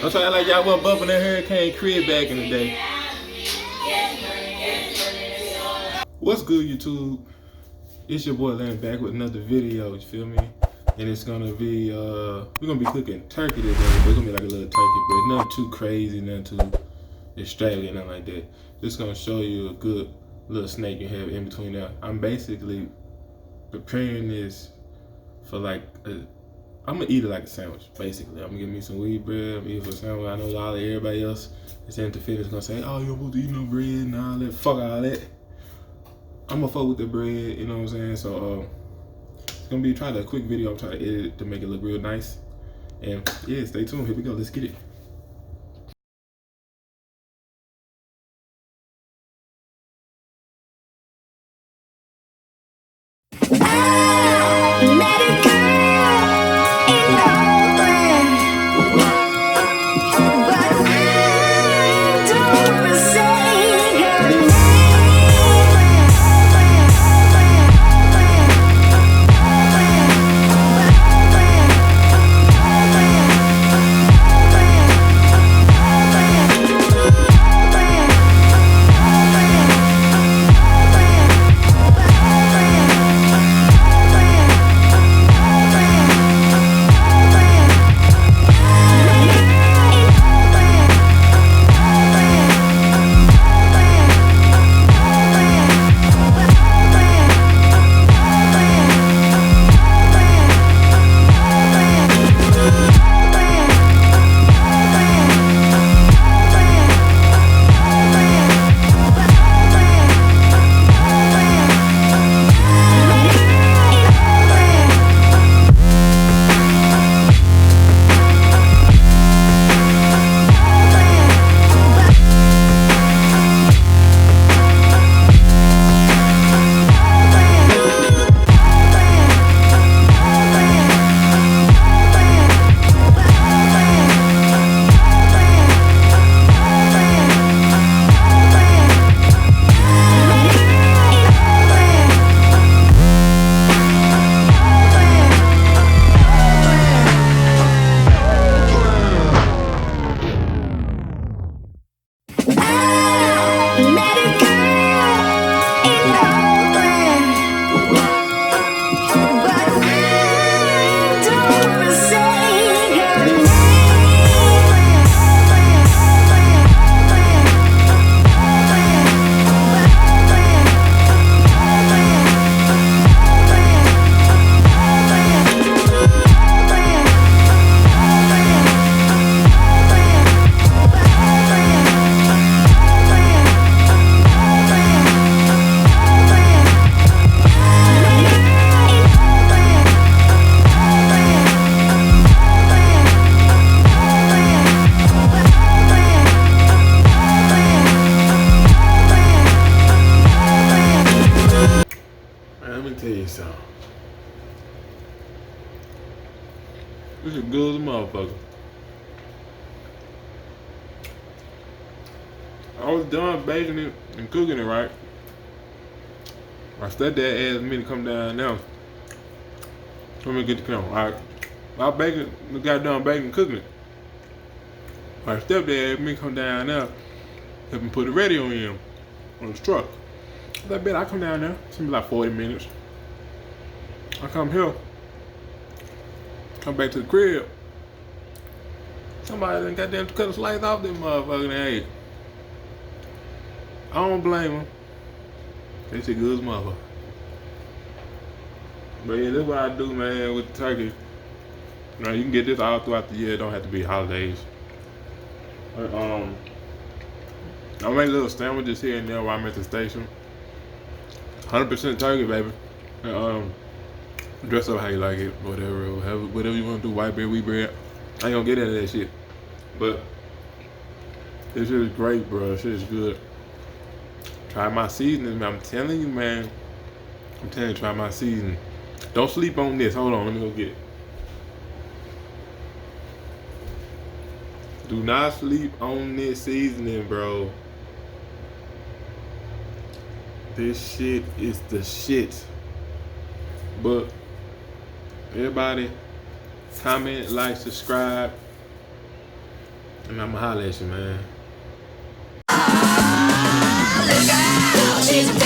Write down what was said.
I'm trying like y'all wasn't bumping that Hurricane Crib back in the day. What's good, YouTube? It's your boy Lennie back with another video, you feel me? And it's gonna be, we're gonna be cooking turkey today, but it's gonna be like a little turkey, but it's nothing too crazy, nothing too extravagant, nothing like that. Just gonna show you a good little snack you have in between there. I'm basically preparing this for like I'm gonna eat it like a sandwich, basically. I'm gonna give me some wheat bread, I'm gonna eat it for a sandwich. I know everybody else is into fitness gonna say, oh, you're supposed to eat no bread and all that. Fuck all that. I'm gonna fuck with the bread, you know what I'm saying? So it's gonna be trying a quick video. I'm trying to edit it to make it look real nice. And yeah, stay tuned. Here we go. Let's get it. This is good as a motherfucker. I was done baking it and cooking it, right? My stepdad asked me to come down now. Let me get the camera. Alright. I got done baking and cooking it. My stepdad asked me to come down there, help him put the radio in on his truck. I bet I come down there. It's gonna be like 40 minutes. I come here. Come back to the crib. Somebody done goddamn cut the lights off them motherfucking head. I don't blame them. That shit good as motherfucker. But yeah, that's what I do, man, with the turkey. You know, you can get this all throughout the year. It don't have to be holidays. But, I make little sandwiches here and there while I'm at the station. 100% turkey, baby. And, dress up how you like it, whatever you want to do, white bread, wheat bread. I ain't gonna get into that shit. But this shit is great, bro. This shit is good. Try my seasoning, man. I'm telling you, man. I'm telling you, try my seasoning. Don't sleep on this. Hold on, let me go get it. Do not sleep on this seasoning, bro. This shit is the shit. But everybody comment, like, subscribe. And I'ma holler at you, man. She's